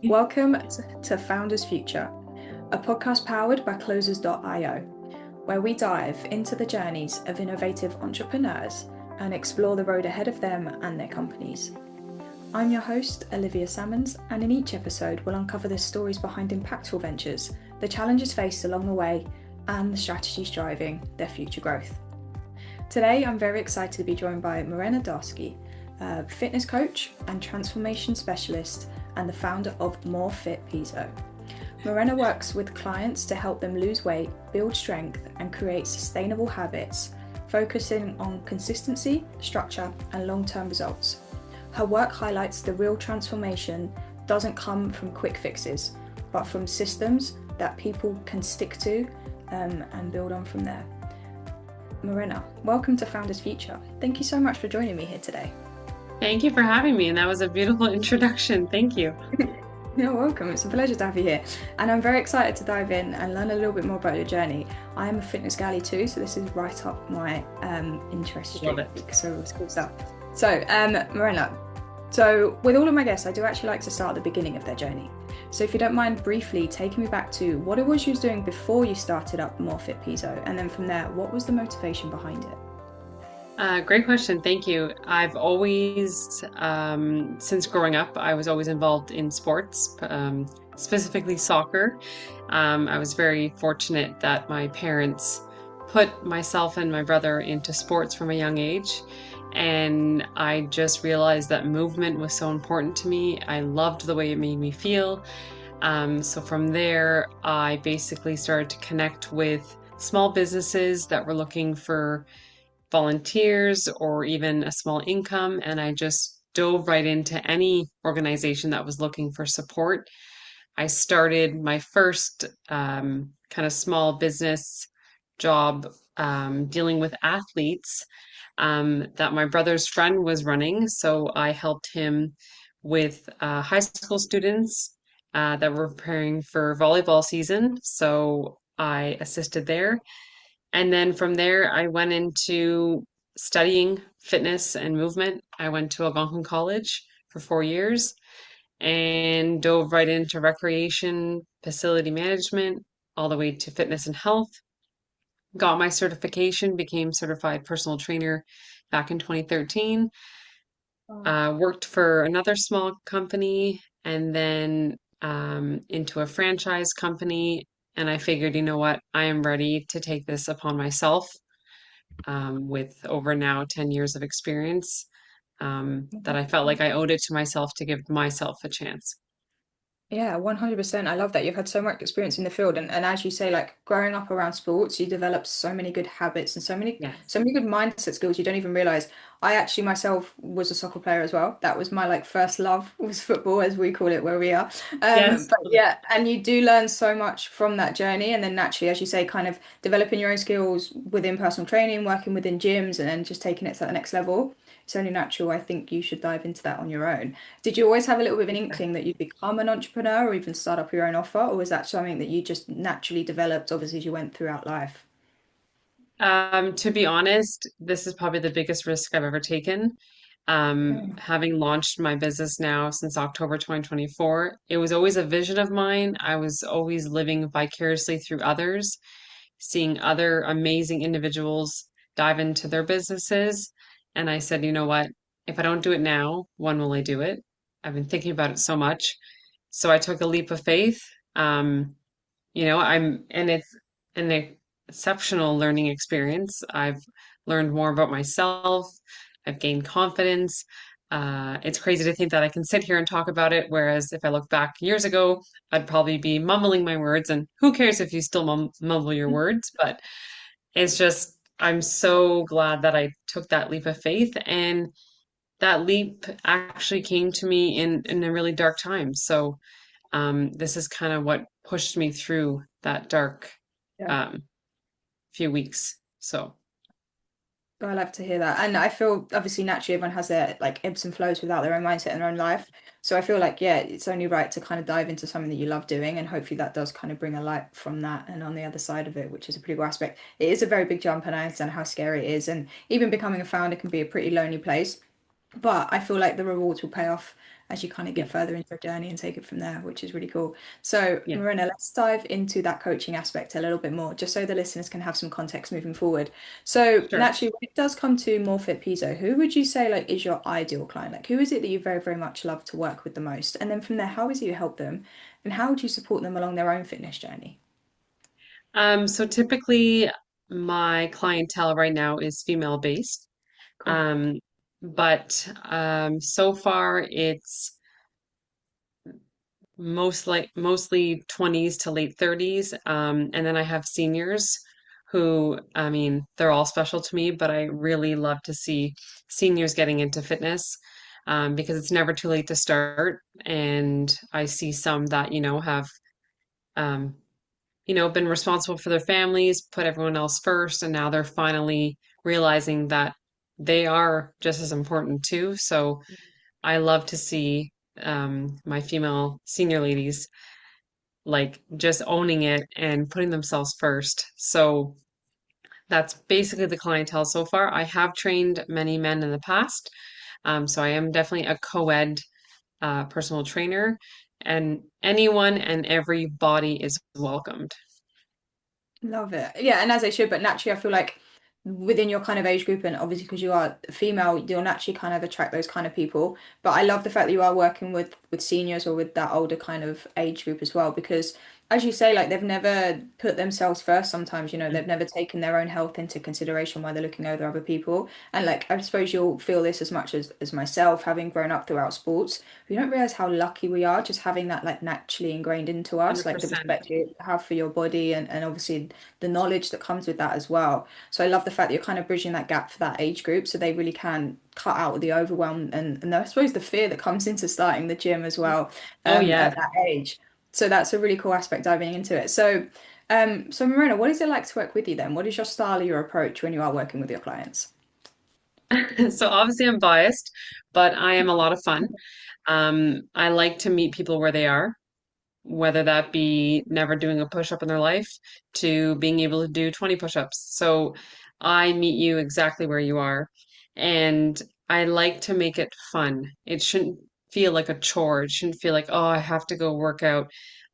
Welcome to Founders Future, a podcast powered by Closers.io, where we dive into the journeys of innovative entrepreneurs and explore the road ahead of them and their companies. I'm your host, Olivia Salmons, and in each episode we'll uncover the stories behind impactful ventures, the challenges faced along the way, and the strategies driving their future growth. Today I'm very excited to be joined by Morena Dziarski, a fitness coach and transformation specialist and the founder of MorFit Pizzo. Morena works with clients to help them lose weight, build strength, and create sustainable habits, focusing on consistency, structure, and long-term results. Her work highlights the real transformation doesn't come from quick fixes, but from systems that people can stick to and build on from there. Morena, welcome to Founders Future. Thank you so much for joining me here today. Thank you for having me, and that was a beautiful introduction. Thank you. You're welcome. It's a pleasure to have you here. And I'm very excited to dive in and learn a little bit more about your journey. I am a fitness galley too, so this is right up my interest stream. Love it. So it's cool stuff. So, Morena, so with all of my guests, I do actually like to start at the beginning of their journey. So if you don't mind briefly taking me back to what it was you was doing before you started up MorFit Pizzo, and then from there, what was the motivation behind it? Great question. Thank you. I've always, since growing up, I was always involved in sports, specifically soccer. I was very fortunate that my parents put myself and my brother into sports from a young age. And I just realized that movement was so important to me. I loved the way it made me feel. So from there, I basically started to connect with small businesses that were looking for volunteers or even a small income. And I just dove right into any organization that was looking for support. I started my first kind of small business job dealing with athletes that my brother's friend was running. So I helped him with high school students that were preparing for volleyball season. So I assisted there. And then from there, I went into studying fitness and movement. I went to Algonquin College for 4 years and dove right into recreation, facility management, all the way to fitness and health. Got my certification, became certified personal trainer back in 2013. Worked for another small company and then into a franchise company. And I figured, you know what, I am ready to take this upon myself with over now 10 years of experience, that I felt like I owed it to myself to give myself a chance. Yeah, 100%. I love that you've had so much experience in the field. And as you say, like growing up around sports, you develop so many good habits and so many Yes. so many good mindset skills you don't even realize. I actually myself was a soccer player as well. That was my like first love was football, as we call it where we are. Yes. But yeah, and you do learn so much from that journey. And then naturally, as you say, kind of developing your own skills within personal training, working within gyms, and then just taking it to the next level. It's only natural. I think you should dive into that on your own. Did you always have a little bit of an inkling that you'd become an entrepreneur or even start up your own offer, or was that something that you just naturally developed, obviously, as you went throughout life? To be honest, this is probably the biggest risk I've ever taken. Mm. Having launched my business now since October 2024, it was always a vision of mine. I was always living vicariously through others, seeing other amazing individuals dive into their businesses. And I said, you know what? If I don't do it now, when will I do it? I've been thinking about it so much. So I took a leap of faith. Um, and it's an exceptional learning experience. I've learned more about myself. I've gained confidence. It's crazy to think that I can sit here and talk about it, whereas if I look back years ago, I'd probably be mumbling my words, and who cares if you still mumble your words? But it's just, I'm so glad that I took that leap of faith, and that leap actually came to me in a really dark time. So this is kind of what pushed me through that dark Yeah. um, few weeks. So, I love to hear that. And I feel obviously naturally everyone has their like ebbs and flows without their own mindset and their own life. So I feel like, yeah, it's only right to kind of dive into something that you love doing. And hopefully that does kind of bring a light from that and on the other side of it, which is a pretty good aspect. It is a very big jump and I understand how scary it is. And even becoming a founder can be a pretty lonely place. But I feel like the rewards will pay off as you kind of Yeah. get further into your journey and take it from there, which is really cool. So, Yeah. Morena, let's dive into that coaching aspect a little bit more, just so the listeners can have some context moving forward. So, Sure. naturally, when it does come to MorFit Pizzo, who would you say like is your ideal client? Like, who is it that you very, very much love to work with the most? And then from there, how is it you help them, and how would you support them along their own fitness journey? So typically my clientele right now is female based. Cool. Um, but so far it's mostly 20s to late 30s. And then I have seniors who, I mean, they're all special to me, but I really love to see seniors getting into fitness, because it's never too late to start. And I see some that, have um, been responsible for their families, put everyone else first, and now they're finally realizing that they are just as important too. So I love to see my female senior ladies like just owning it and putting themselves first. So that's basically the clientele so far. I have trained many men in the past. So I am definitely a co-ed personal trainer, and anyone and every body is welcomed. Love it. Yeah, and as they should, but naturally, I feel like within your kind of age group, and obviously because you are female, you'll naturally kind of attract those kind of people. But I love the fact that you are working with seniors or with that older kind of age group as well, because as you say, like they've never put themselves first sometimes, they've never taken their own health into consideration while they're looking over other people. And like I suppose you'll feel this as much as myself, having grown up throughout sports. We don't realize how lucky we are just having that like naturally ingrained into us, like the 100%. respect you have for your body and obviously the knowledge that comes with that as well. So I love the fact that you're kind of bridging that gap for that age group so they really can cut out the overwhelm and I suppose the fear that comes into starting the gym as well Oh at yeah. that age. So that's a really cool aspect diving into it. So Marina, what is it like to work with you then? What is your style or your approach when you are working with your clients? So obviously I'm biased, but I am a lot of fun. I like to meet people where they are, whether that be never doing a push-up in their life to being able to do 20 push-ups. So I meet you exactly where you are. And I like to make it fun. It shouldn't feel like a chore. It shouldn't feel like, oh, I have to go work out.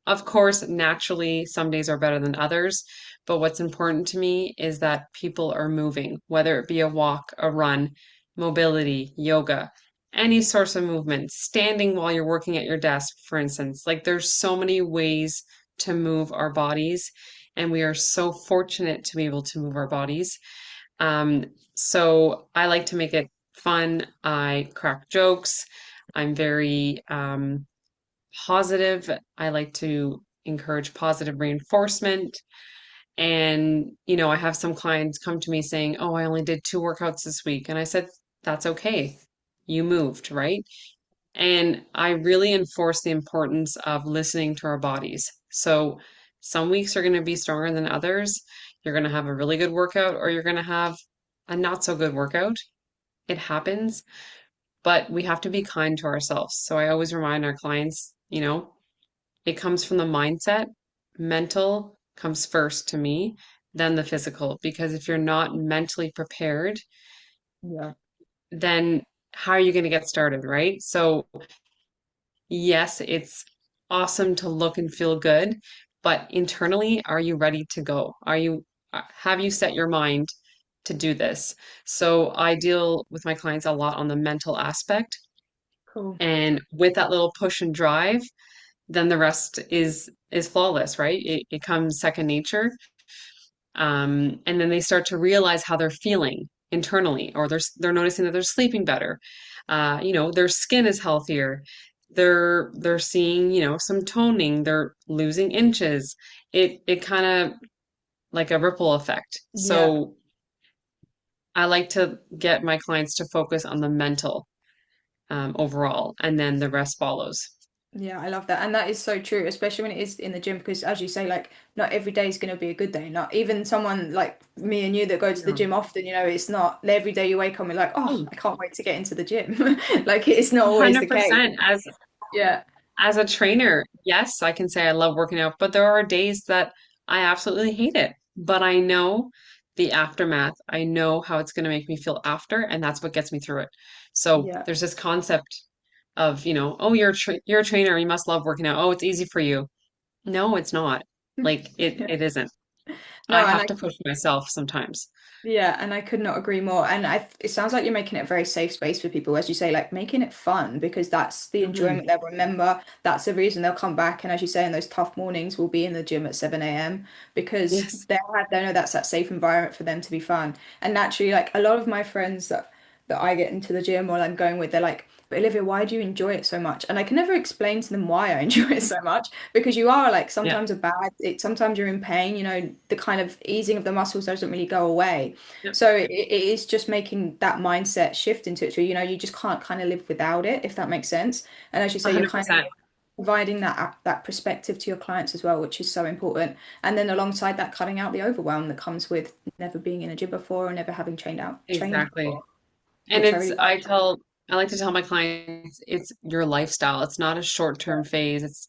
Of course, naturally, some days are better than others. But what's important to me is that people are moving, whether it be a walk, a run, mobility, yoga, any source of movement, standing while you're working at your desk, for instance. Like there's so many ways to move our bodies, and we are so fortunate to be able to move our bodies. Um, so I like to make it fun. I crack jokes. I'm very positive. I like to encourage positive reinforcement. And, I have some clients come to me saying, "Oh, I only did 2 workouts this week." And I said, "That's okay. You moved, right?" And I really enforce the importance of listening to our bodies. So some weeks are going to be stronger than others. You're going to have a really good workout or you're going to have a not so good workout. It happens, but we have to be kind to ourselves. So I always remind our clients, it comes from the mindset. Mental comes first to me, then the physical. Because if you're not mentally prepared, Yeah. then how are you going to get started, right? So yes, it's awesome to look and feel good, but internally, are you ready to go? Have you set your mind to do this? So I deal with my clients a lot on the mental aspect, Cool. and with that little push and drive, then the rest is flawless, right? It comes second nature. And then they start to realize how they're feeling internally, or they're noticing that they're sleeping better. Their skin is healthier. They're seeing, some toning. They're losing inches. It kind of like a ripple effect. Yeah. So I like to get my clients to focus on the mental overall, and then the rest follows. Yeah, I love that. And that is so true, especially when it is in the gym, because as you say, like not every day is going to be a good day. Not even someone like me and you that go to the No. gym often, it's not every day you wake up and be like, oh, Oh, I can't wait to get into the gym. Like it's not always the case. 100%. Yeah. As a trainer, yes, I can say I love working out, but there are days that I absolutely hate it. But I know the aftermath. I know how it's going to make me feel after, and that's what gets me through it. So Yeah. there's this concept. of, oh, you're a trainer, you must love working out. Oh, it's easy for you. No, it's not. Like Yeah. it isn't. I No, and have I to push myself sometimes. Yeah, and I could not agree more. And it sounds like you're making it a very safe space for people, as you say, like making it fun because that's the Hmm. enjoyment they'll remember. That's the reason they'll come back. And as you say, in those tough mornings, we'll be in the gym at 7 a.m. because Yes. they know that's that safe environment for them to be fun. And naturally, like a lot of my friends that I get into the gym or I'm going with, they're like, but Olivia, why do you enjoy it so much? And I can never explain to them why I enjoy it so much because you are like Yeah. sometimes a bad, sometimes you're in pain, the kind of easing of the muscles doesn't really go away. Yep. So it is just making that mindset shift into it too. You just can't kind of live without it, if that makes sense. And as you say, you're kind of 100%. providing that perspective to your clients as well, which is so important. And then alongside that, cutting out the overwhelm that comes with never being in a gym before or never having trained Exactly. before, And which I really like. I like to tell my clients it's your lifestyle. It's not a short-term phase.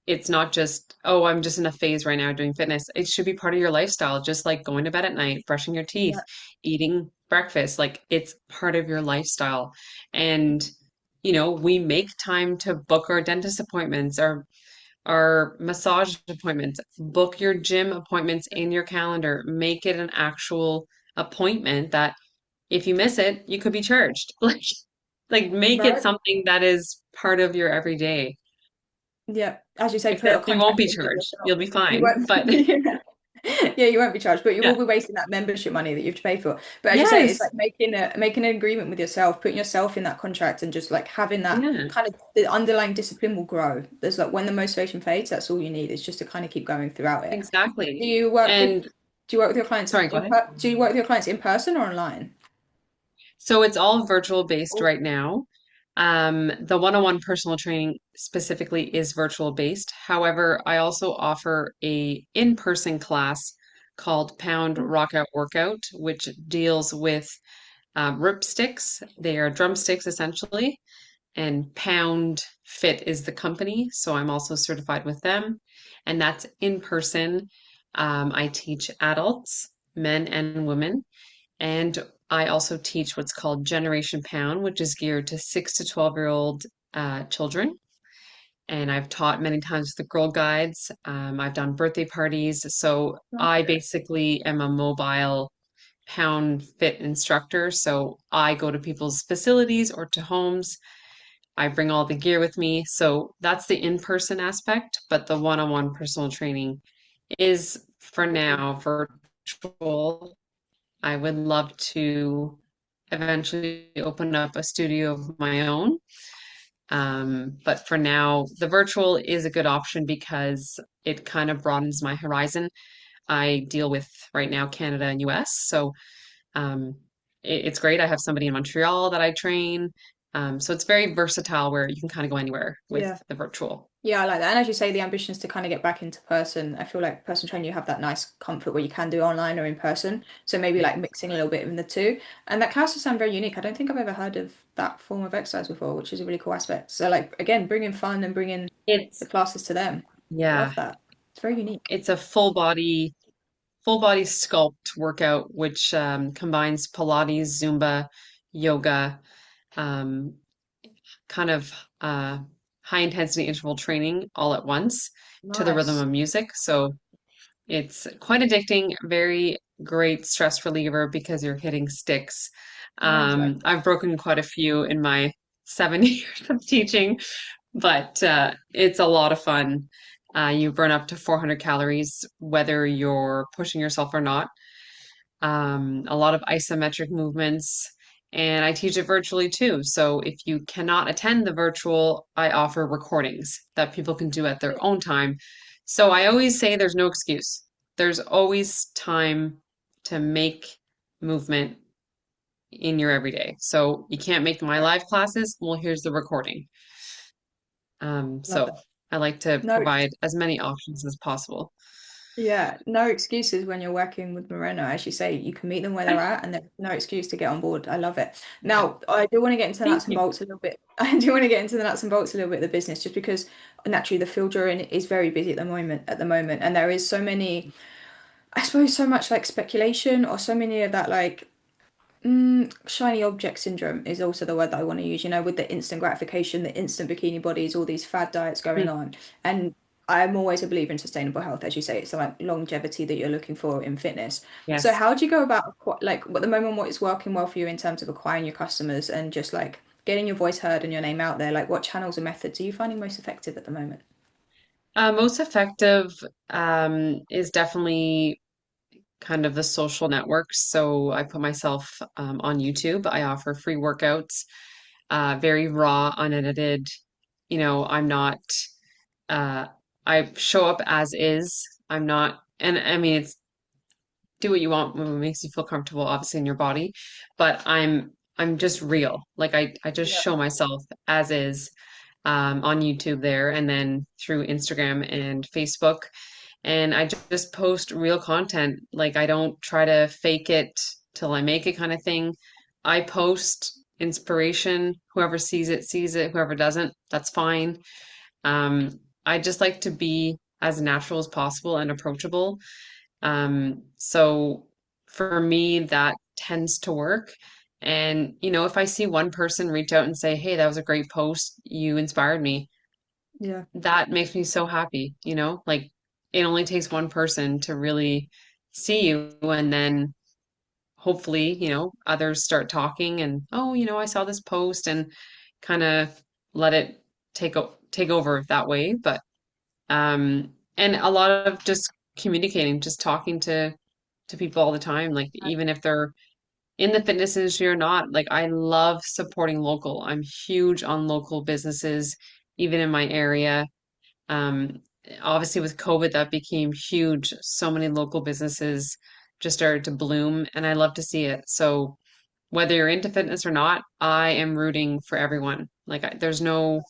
It's not just, oh, I'm just in a phase right now doing fitness. It should be part of your lifestyle, just like going to bed at night, brushing your teeth, Yeah, eating breakfast. Like it's part of your lifestyle. And, we make time to book our dentist appointments, our massage appointments, book your gym appointments in your calendar, make it an actual appointment that if you miss it, you could be charged. Like make it right. something that is part of your everyday. Yeah, as you say, put a Except you won't contract be in with charged. yourself. You'll be You fine. won't. But Yeah. Yeah, you won't be charged, but you will yeah. be wasting that membership money that you have to pay for. But as you say, it's Yes. like making an agreement with yourself, putting yourself in that contract, and just like having that Yeah, kind of the underlying discipline will grow. There's like when the motivation fades, that's all you need. It's just to kind of keep going throughout it. Do exactly. you work with And do you work with your clients sorry, go ahead. do you work with your clients in person or online? So it's all virtual based Awesome. right now. The one-on-one personal training specifically is virtual based. However, I also offer a in-person class called Pound Rockout Workout, which deals with rip sticks. They are drumsticks essentially, and Pound Fit is the company. So I'm also certified with them, and that's in person. I teach adults, men and women. And I also teach what's called Generation Pound, which is geared to 6 to 12-year-old children. And I've taught many times with the Girl Guides. I've done birthday parties. So I basically am a mobile pound fit instructor. So I go to people's facilities or to homes. I bring all the gear with me. So that's the in-person aspect, but the one-on-one personal training is for Awesome. now virtual. I would love to eventually open up a studio of my own. But for now, the virtual is a good option because it kind of broadens my horizon. I deal with right now Canada and US. So um, it's great. I have somebody in Montreal that I train. So it's very versatile where you can kind of go anywhere with Yeah. the virtual. Yeah, I like that. And as you say, the ambition is to kind of get back into person. I feel like personal training, you have that nice comfort where you can do online or in person. So maybe Yeah. like mixing a little bit in the two. And that can also sound very unique. I don't think I've ever heard of that form of exercise before, which is a really cool aspect. So like again, bringing fun and bringing the It's, classes to them. yeah, Love that. It's very unique. it's a full body sculpt workout, which combines Pilates, Zumba, yoga, um, kind of high intensity interval training all at once to the rhythm Nice. of music. So it's quite addicting, very great stress reliever because you're hitting sticks. Sounds like it. I've broken quite a few in my 7 years of teaching, but it's a lot of fun. You burn up to 400 calories, whether you're pushing yourself or not. A lot of isometric movements, and I teach it virtually too. So if you cannot attend the virtual, I offer recordings that people can do at their own time. So I always say there's no excuse. There's always time to make movement in your everyday. So you can't make my live classes. Well, here's the recording. Love So that. I like to No, provide as many options as possible. yeah, no excuses when you're working with Morena. As you say, you can meet them where they're at, and there's no excuse to get on board. I love it. Yeah. Now, I do want to get into the Thank nuts and you. bolts a little bit. I do want to get into the nuts and bolts a little bit of the business, just because naturally the field you're in is very busy at the moment. And there is so many, I suppose, so much like speculation or so many of that like Shiny object syndrome is also the word that I want to use, with the instant gratification, the instant bikini bodies, all these fad diets going Mm. on. And I'm always a believer in sustainable health, as you say. It's like longevity that you're looking for in fitness. So Yes. how do you go about like at the moment what is working well for you in terms of acquiring your customers and just like getting your voice heard and your name out there? Like what channels and methods are you finding most effective at the moment? Most effective is definitely kind of the social networks. So I put myself on YouTube. I offer free workouts, very raw, unedited. I'm not, uh, I show up as is. I'm not, and I mean, it's do what you want what makes you feel comfortable, obviously in your body, but I'm just real. Like I just Yeah. show myself as is on YouTube there and then through Instagram and Facebook. And I just post real content. Like I don't try to fake it till I make it kind of thing. I post inspiration. Whoever sees it. Whoever doesn't, that's fine. I just like to be as natural as possible and approachable. So for me, that tends to work. And, if I see one person reach out and say, "Hey, that was a great post. You inspired me," Yeah. that makes me so happy, Like it only takes one person to really see you and then hopefully, others start talking and, "Oh, I saw this post," and kind of let it take over that way. But and a lot of just communicating, just talking to people all the time, like even if they're in the fitness industry or not, like I love supporting local. I'm huge on local businesses, even in my area. Um, Obviously with COVID, that became huge. So many local businesses just started to bloom, and I love to see it. So whether you're into fitness or not, I am rooting for everyone. Like there's no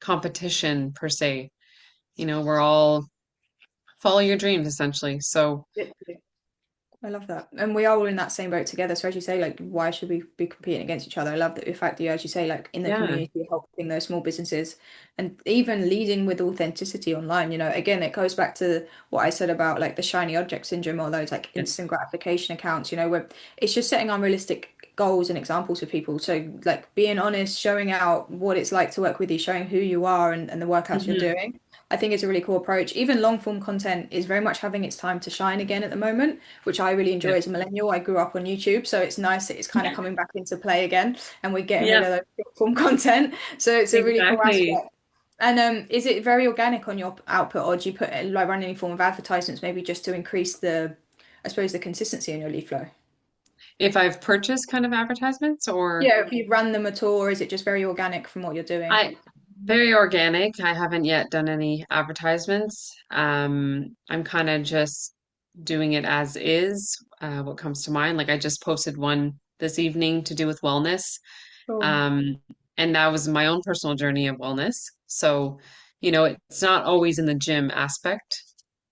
competition per se. We're all follow your dreams essentially. So I love that. And we are all in that same boat together. So as you say, like, why should we be competing against each other? I love that the fact that you, as you say, like in the yeah. community, helping those small businesses and even leading with authenticity online. Again, it goes back to what I said about like the shiny object syndrome or those like Yes. instant gratification accounts, where it's just setting unrealistic goals and examples for people. So like being honest, showing out what it's like to work with you, showing who you are and the workouts you're Mhm. doing. I think it's a really cool approach. Even long form content is very much having its time to shine again at the moment, which I really enjoy Yeah. as a millennial. I grew up on YouTube, so it's nice that it's kind of coming back into play again, and we're getting rid Yeah, of those short form content. So it's a really cool exactly. aspect. And is it very organic on your output, or do you put like run any form of advertisements, maybe just to increase I suppose, the consistency in your lead flow? If I've purchased kind of advertisements or Yeah, if you run them at all, or is it just very organic from what you're doing? I very organic. I haven't yet done any advertisements. I'm kind of just doing it as is, what comes to mind. Like I just posted one this evening to do with wellness. Cool. Um, and that was my own personal journey of wellness. So, it's not always in the gym aspect,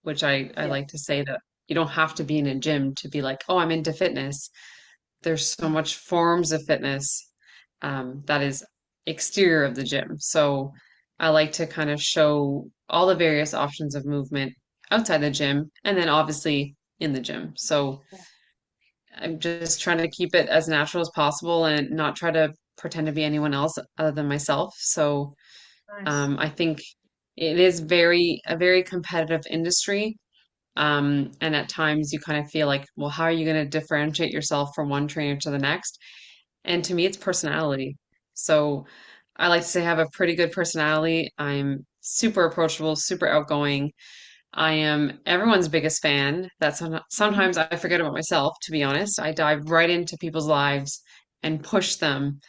which I Yeah. like to say that you don't have to be in a gym to be like, oh, I'm into fitness. There's so much forms of fitness that is exterior of the gym. So I like to kind of show all the various options of movement outside the gym and then obviously in the gym. So I'm just trying to keep it as natural as possible and not try to pretend to be anyone else other than myself. So Nice. I think it is a very competitive industry. And at times you kind of feel like, well, how are you going to differentiate yourself from one trainer to the next? And to me, it's personality. So I like to say I have a pretty good personality. I'm super approachable, super outgoing. I am everyone's biggest fan. Sometimes I forget about myself, to be honest. I dive right into people's lives and push them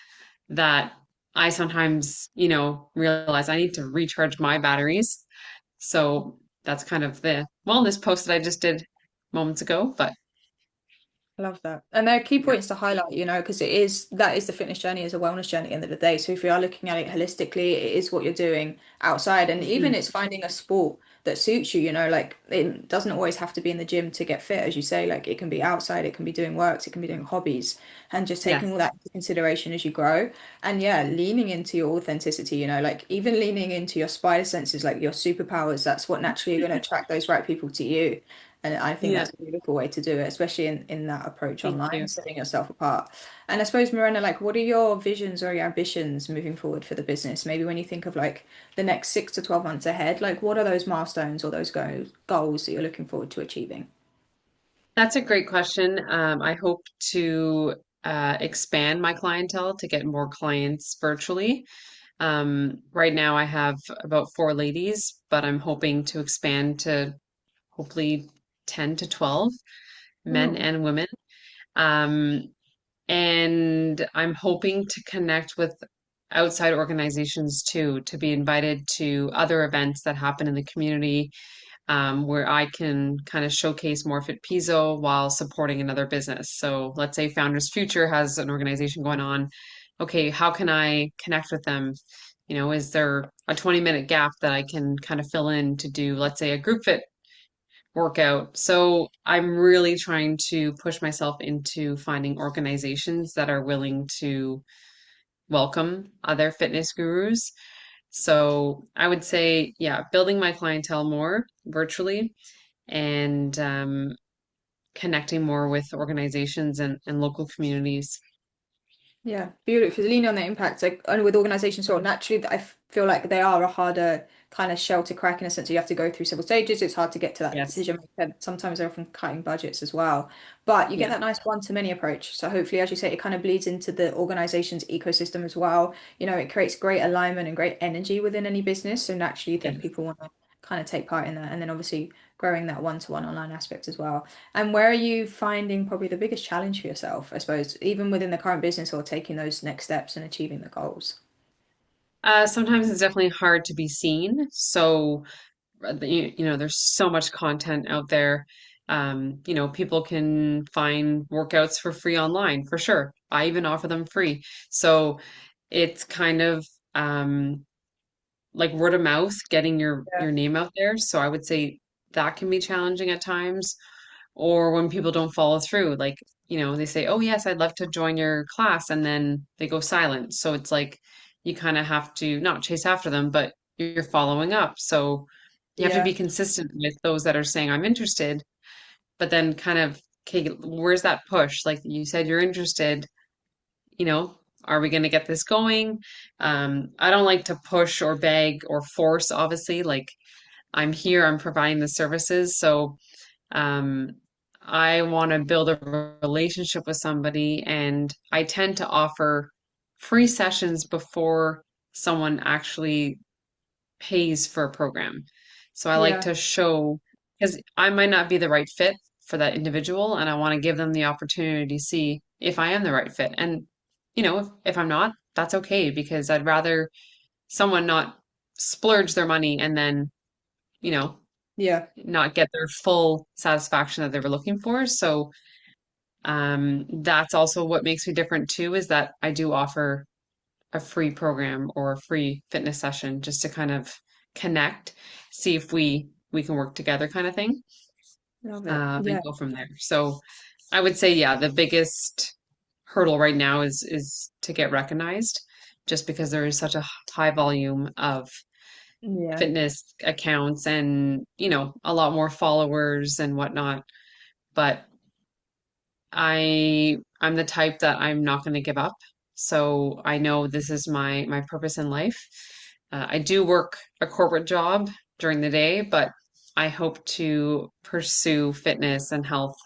that I sometimes, realize I need to recharge my batteries. So that's kind of the wellness post that I just did moments ago. But I love that. And they're key yeah. points to highlight, because that is the fitness journey as a wellness journey at the end of the day. So if you are looking at it holistically, it is what you're doing outside. And even Mhm. it's finding a sport that suits you, like it doesn't always have to be in the gym to get fit, as you say, like it can be outside, it can be doing works, it can be doing hobbies, and just taking all Yes. that into consideration as you grow. And yeah, leaning into your authenticity, like even leaning into your spider senses, like your superpowers, that's what naturally are going to attract those right people to you. And I think Yeah, that's a beautiful way to do it, especially in that approach thank online, you. setting yourself apart. And I suppose, Morena, like, what are your visions or your ambitions moving forward for the business? Maybe when you think of like the next 6 to 12 months ahead, like what are those milestones or those goals that you're looking forward to achieving? That's a great question. I hope to expand my clientele to get more clients virtually. Right now, I have about four ladies, but I'm hoping to expand to hopefully 10 to 12 men Oh, and women. Um, and I'm hoping to connect with outside organizations too, to be invited to other events that happen in the community, where I can kind of showcase MorFit Pizzo while supporting another business. So let's say Founders Future has an organization going on. Okay, how can I connect with them? Is there a 20-minute gap that I can kind of fill in to do, let's say, a group fit workout? So I'm really trying to push myself into finding organizations that are willing to welcome other fitness gurus. So I would say, yeah, building my clientele more virtually and connecting more with organizations and local communities. yeah, beautiful. Leaning on the impact, like, and with organizations, sort of naturally, I feel like they are a harder kind of shell to crack in a sense. You have to go through several stages. It's hard to get to that Yes. decision maker. Sometimes they're often cutting budgets as well. But you get Yeah. that nice one-to-many approach. So hopefully, as you say, it kind of bleeds into the organization's ecosystem as well. It creates great alignment and great energy within any business. So naturally, you think Yes. people want to kind of take part in that, and then obviously growing that one-to-one online aspect as well. And where are you finding probably the biggest challenge for yourself, I suppose, even within the current business or taking those next steps and achieving the goals? Sometimes it's definitely hard to be seen. So, there's so much content out there. People can find workouts for free online for sure. I even offer them free. So it's kind of like word of mouth, getting your Yeah. name out there. So I would say that can be challenging at times. Or when people don't follow through, like, they say, "Oh, yes, I'd love to join your class," and then they go silent. So it's like you kind of have to not chase after them, but you're following up. So you have to be Yeah. consistent with those that are saying, "I'm interested," but then kind of, okay, where's that push? Like you said, you're interested, you know, are we going to get this going? I don't like to push or beg or force, obviously. Like I'm here, I'm providing the services. So um, I want to build a relationship with somebody, and I tend to offer free sessions before someone actually pays for a program. So I like Yeah. to show, because I might not be the right fit for that individual, and I want to give them the opportunity to see if I am the right fit. And, if I'm not, that's okay, because I'd rather someone not splurge their money and then, you know, Yeah. not get their full satisfaction that they were looking for. So that's also what makes me different too, is that I do offer a free program or a free fitness session just to kind of connect, see if we can work together kind of thing, Love it. and Yeah. go from there. So I would say, yeah, the biggest hurdle right now is to get recognized, just because there is such a high volume of Yeah. fitness accounts and, a lot more followers and whatnot. But I'm the type that I'm not going to give up. So I know this is my purpose in life. I do work a corporate job during the day, but I hope to pursue fitness and health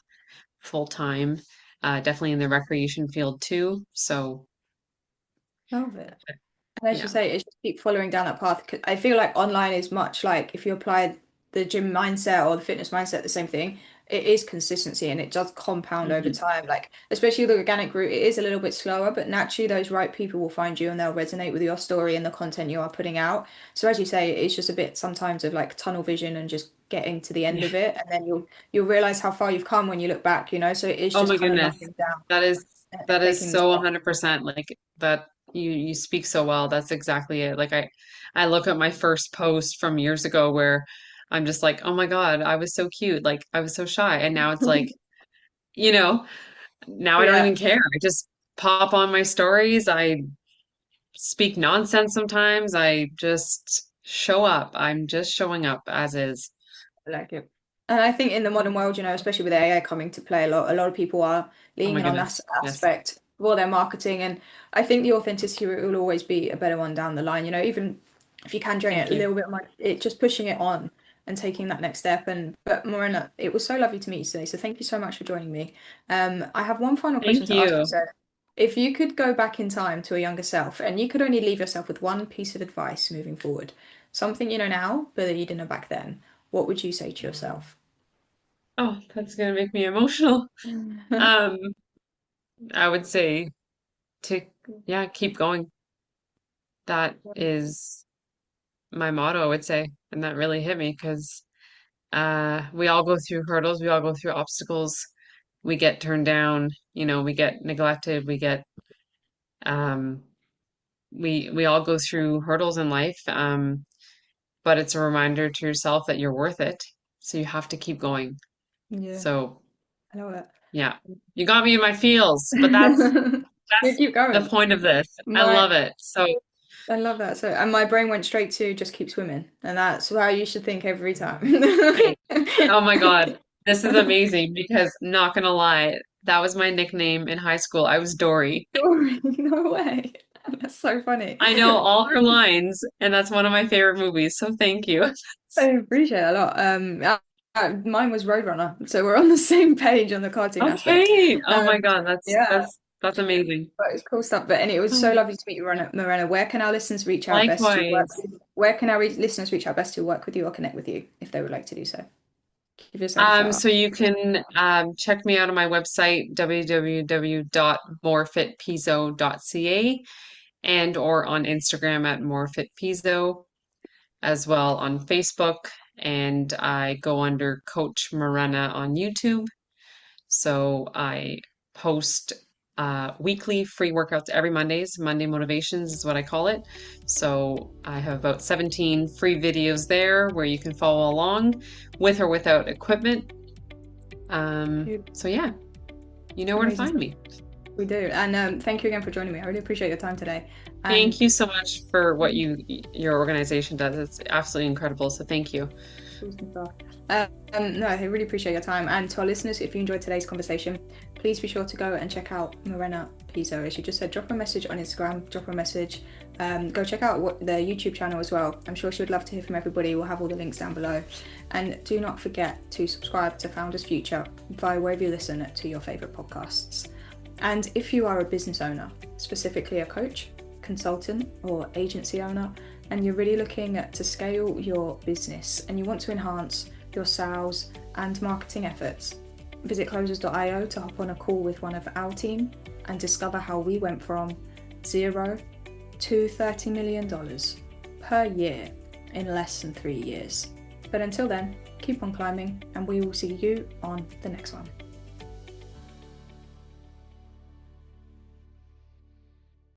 full time, definitely in the recreation field too. So Love it. And as you yeah. say, it's just keep following down that path. 'Cause I feel like online is much like if you apply the gym mindset or the fitness mindset, the same thing. It is consistency and it does compound over Mhm. time. Like, especially the organic route, it is a little bit slower, but naturally those right people will find you and they'll resonate with your story and the content you are putting out. So as you say, it's just a bit sometimes of like tunnel vision and just getting to the end Yeah. of it. And then you'll realize how far you've come when you look back. So it is Oh just my kind of goodness. knuckling down That is and that is taking the so steps. 100% like that. You speak so well. That's exactly it. Like I look at my first post from years ago where I'm just like, "Oh my God, I was so cute. Like I was so shy." And now it's like, you know, now I don't Yeah. even care. I just pop on my stories. I speak nonsense sometimes. I just show up. I'm just showing up as is. I like it. And I think in the modern world, especially with AI coming to play, a lot of people are Oh my leaning on that goodness. Yes. aspect for their marketing. And I think the authenticity will always be a better one down the line. Even if you can drain it Thank a you. little bit more, it just pushing it on and taking that next step. But Morena, it was so lovely to meet you today. So thank you so much for joining me. I have one final question Thank to ask you. you. So if you could go back in time to a younger self and you could only leave yourself with one piece of advice moving forward, something you know now, but that you didn't know back then, what would you say to yourself? Oh, that's gonna make me emotional. Um, I would say to, yeah, keep going. That is my motto, I would say. And that really hit me because we all go through hurdles, we all go through obstacles, we get turned down, we get neglected, um we all go through hurdles in life. But it's a reminder to yourself that you're worth it. So you have to keep going. Yeah, So I love it. yeah, you got me in my feels, but that's You that's keep the going. point of this. I My, love it. So I love that. So, and my brain went straight to just keep swimming, and that's how you should think every time. thanks. Oh my God, this is amazing because not gonna lie, that was my nickname in high school. I was Dory. Story, no way. That's so funny. I know all her lines, and that's one of my favorite movies. So thank you. I appreciate it a lot. Mine was Roadrunner, so we're on the same page on the cartoon aspect. Okay. Oh my Um, God, that's yeah, that's that's amazing. but it's cool stuff. But anyway, it was so Oh, lovely to meet you, Morena. Where can our listeners reach out best to work likewise. with? Where can our listeners reach out best to work with you or connect with you if they would like to do so? Give yourself a shout out. So you can check me out on my website, www.morfitpizzo.ca, and or on Instagram at MorFit Pizzo, as well on Facebook. And I go under Coach Morena on YouTube. So I post weekly free workouts every Mondays. Monday Motivations is what I call it. So I have about 17 free videos there where you can follow along with or without equipment. So yeah, you know where to Amazing find stuff. me. We do. And thank you again for joining me. I really appreciate your time today. And Thank you so much for what your organization does. It's absolutely incredible. So thank you. awesome stuff. No, I really appreciate your time. And to our listeners, if you enjoyed today's conversation, please be sure to go and check out Morena Pizzo. As you just said, drop her a message on Instagram, drop her a message. Go check out the YouTube channel as well. I'm sure she would love to hear from everybody. We'll have all the links down below. And do not forget to subscribe to Founders Future via wherever you listen to your favourite podcasts. And if you are a business owner, specifically a coach, consultant, or agency owner, and you're really looking to scale your business and you want to enhance your sales and marketing efforts, visit closers.io to hop on a call with one of our team and discover how we went from $0 to $30 million per year in less than 3 years. But until then, keep on climbing and we will see you on the next one.